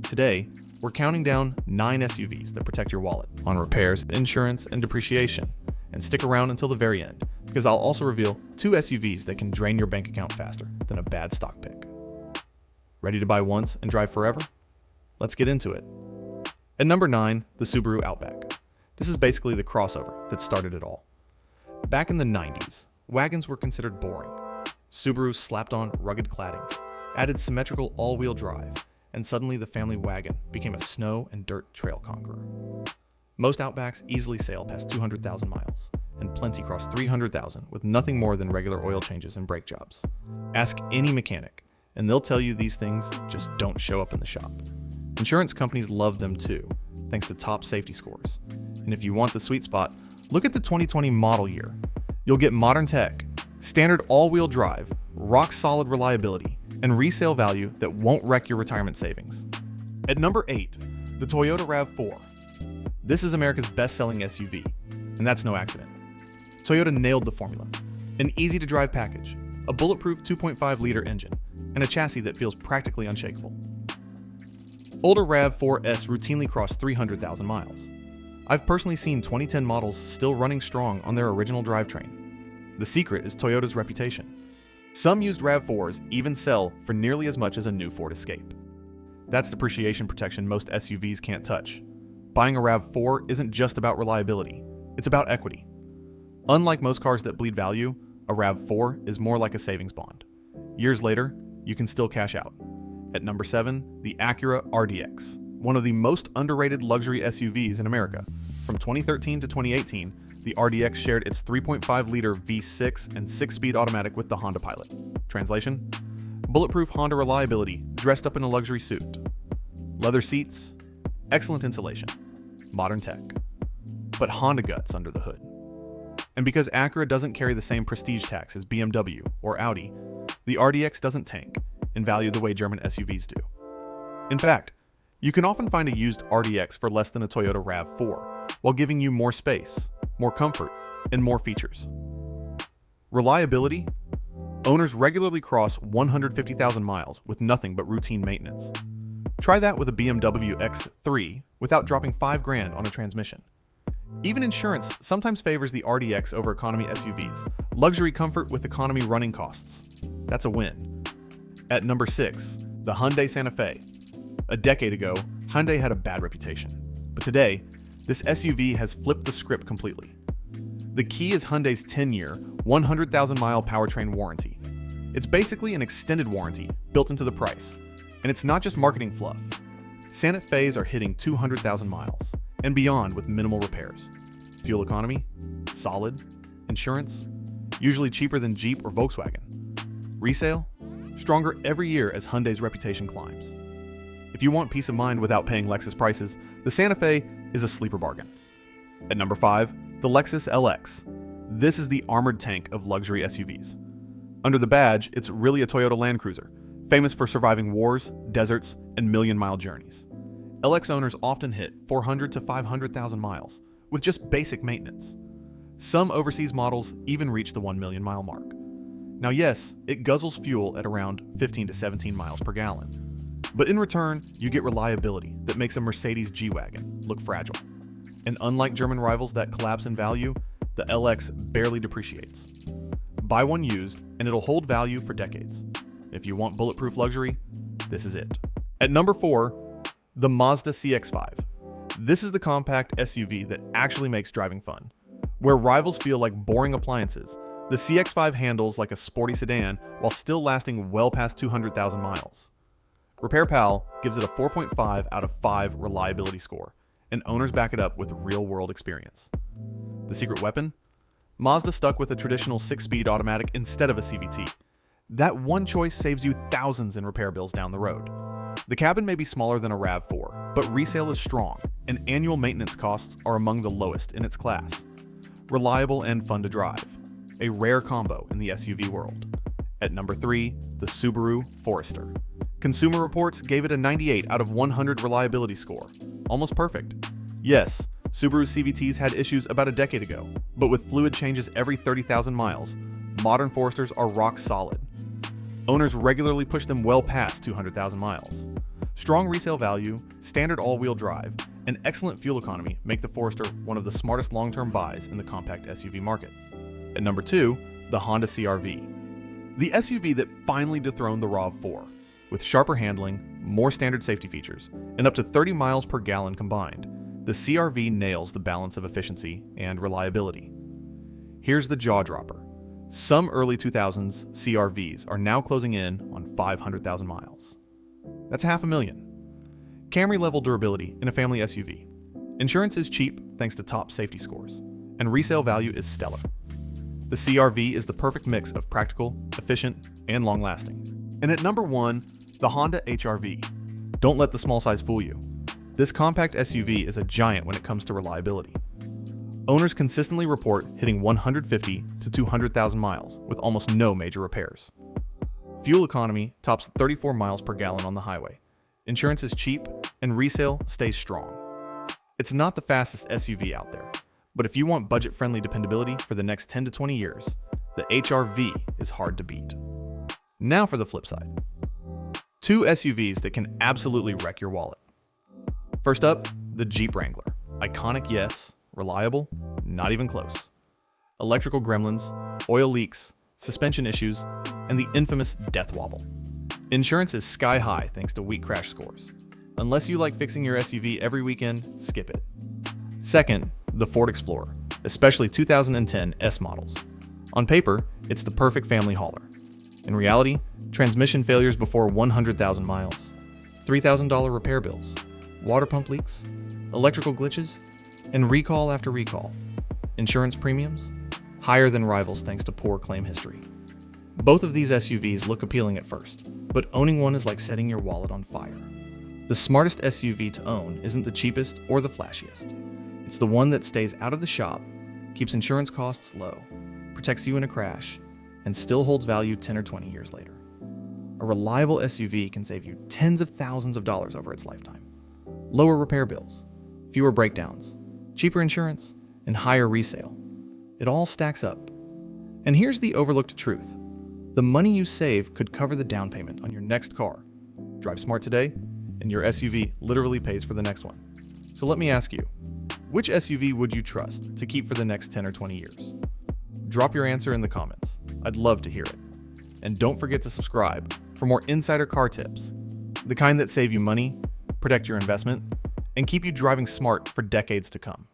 Today, we're counting down 9 SUVs that protect your wallet on repairs, insurance, and depreciation. And stick around until the very end, because I'll also reveal 2 SUVs that can drain your bank account faster than a bad stock pick. Ready to buy once and drive forever? Let's get into it. At number 9, the Subaru Outback. This is basically the crossover that started it all. Back in the 90s, wagons were considered boring. Subaru slapped on rugged cladding, added symmetrical all-wheel drive, and suddenly the family wagon became a snow and dirt trail conqueror. Most Outbacks easily sail past 200,000 miles, and plenty cross 300,000 with nothing more than regular oil changes and brake jobs. Ask any mechanic, and they'll tell you these things just don't show up in the shop. Insurance companies love them too, thanks to top safety scores. And if you want the sweet spot, look at the 2020 model year. You'll get modern tech, standard all-wheel drive, rock-solid reliability, and resale value that won't wreck your retirement savings. At number 8, the Toyota RAV4. This is America's best-selling SUV, and that's no accident. Toyota nailed the formula. An easy-to-drive package, a bulletproof 2.5-liter engine, and a chassis that feels practically unshakable. Older RAV4s routinely cross 300,000 miles. I've personally seen 2010 models still running strong on their original drivetrain. The secret is Toyota's reputation. Some used RAV4s even sell for nearly as much as a new Ford Escape. That's depreciation protection most SUVs can't touch. Buying a RAV4 isn't just about reliability, it's about equity. Unlike most cars that bleed value, a RAV4 is more like a savings bond. Years later, you can still cash out. At number 7, the Acura RDX, one of the most underrated luxury SUVs in America. From 2013 to 2018, the RDX shared its 3.5-liter V6 and 6-speed automatic with the Honda Pilot. Translation? Bulletproof Honda reliability dressed up in a luxury suit. Leather seats, excellent insulation, modern tech. But Honda guts under the hood. And because Acura doesn't carry the same prestige tax as BMW or Audi, the RDX doesn't tank in value the way German SUVs do. In fact, you can often find a used RDX for less than a Toyota RAV4, while giving you more space, more comfort, and more features. Reliability? Owners regularly cross 150,000 miles with nothing but routine maintenance. Try that with a BMW X3 without dropping $5,000 on a transmission. Even insurance sometimes favors the RDX over economy SUVs. Luxury comfort with economy running costs. That's a win. At number 6, the Hyundai Santa Fe. A decade ago, Hyundai had a bad reputation. But today, this SUV has flipped the script completely. The key is Hyundai's 10-year, 100,000-mile powertrain warranty. It's basically an extended warranty built into the price. And it's not just marketing fluff. Santa Fe's are hitting 200,000 miles and beyond with minimal repairs. Fuel economy? Solid. Insurance? Usually cheaper than Jeep or Volkswagen. Resale? Stronger every year as Hyundai's reputation climbs. If you want peace of mind without paying Lexus prices, the Santa Fe is a sleeper bargain. At number 5, the Lexus LX. This is the armored tank of luxury SUVs. Under the badge, it's really a Toyota Land Cruiser, famous for surviving wars, deserts, and million-mile journeys. LX owners often hit 400 to 500,000 miles with just basic maintenance. Some overseas models even reach the 1 million mile mark. Now yes, it guzzles fuel at around 15 to 17 miles per gallon. But in return, you get reliability that makes a Mercedes G-Wagon look fragile. And unlike German rivals that collapse in value, the LX barely depreciates. Buy one used, and it'll hold value for decades. If you want bulletproof luxury, this is it. At number 4, the Mazda CX-5. This is the compact SUV that actually makes driving fun. Where rivals feel like boring appliances, the CX-5 handles like a sporty sedan while still lasting well past 200,000 miles. RepairPal gives it a 4.5 out of 5 reliability score, and owners back it up with real-world experience. The secret weapon? Mazda stuck with a traditional 6-speed automatic instead of a CVT. That one choice saves you thousands in repair bills down the road. The cabin may be smaller than a RAV4, but resale is strong, and annual maintenance costs are among the lowest in its class. Reliable and fun to drive. A rare combo in the SUV world. At number 3, the Subaru Forester. Consumer Reports gave it a 98 out of 100 reliability score. Almost perfect. Yes, Subaru CVTs had issues about a decade ago, but with fluid changes every 30,000 miles, modern Foresters are rock solid. Owners regularly push them well past 200,000 miles. Strong resale value, standard all-wheel drive, and excellent fuel economy make the Forester one of the smartest long-term buys in the compact SUV market. At number 2, the Honda CR-V. The SUV that finally dethroned the RAV4, with sharper handling, more standard safety features, and up to 30 miles per gallon combined, the CR-V nails the balance of efficiency and reliability. Here's the jaw dropper. Some early 2000s CR-Vs are now closing in on 500,000 miles. That's $500,000. Camry-level durability in a family SUV. Insurance is cheap thanks to top safety scores, and resale value is stellar. The CR-V is the perfect mix of practical, efficient, and long-lasting. And at number 1, the Honda HR-V. Don't let the small size fool you. This compact SUV is a giant when it comes to reliability. Owners consistently report hitting 150 to 200,000 miles with almost no major repairs. Fuel economy tops 34 miles per gallon on the highway. Insurance is cheap, and resale stays strong. It's not the fastest SUV out there, but if you want budget-friendly dependability for the next 10 to 20 years, the HR-V is hard to beat. Now for the flip side. 2 SUVs that can absolutely wreck your wallet. First up, the Jeep Wrangler. Iconic, yes. Reliable? Not even close. Electrical gremlins, oil leaks, suspension issues, and the infamous death wobble. Insurance is sky high thanks to weak crash scores. Unless you like fixing your SUV every weekend, skip it. Second, the Ford Explorer, especially 2010 S models. On paper, it's the perfect family hauler. In reality, transmission failures before 100,000 miles, $3,000 repair bills, water pump leaks, electrical glitches, and recall after recall. Insurance premiums? Higher than rivals thanks to poor claim history. Both of these SUVs look appealing at first, but owning one is like setting your wallet on fire. The smartest SUV to own isn't the cheapest or the flashiest. It's the one that stays out of the shop, keeps insurance costs low, protects you in a crash, and still holds value 10 or 20 years later. A reliable SUV can save you tens of thousands of dollars over its lifetime. Lower repair bills, fewer breakdowns, cheaper insurance, and higher resale. It all stacks up. And here's the overlooked truth. The money you save could cover the down payment on your next car. Drive smart today, and your SUV literally pays for the next one. So let me ask you, which SUV would you trust to keep for the next 10 or 20 years? Drop your answer in the comments. I'd love to hear it. And don't forget to subscribe for more insider car tips, the kind that save you money, protect your investment, and keep you driving smart for decades to come.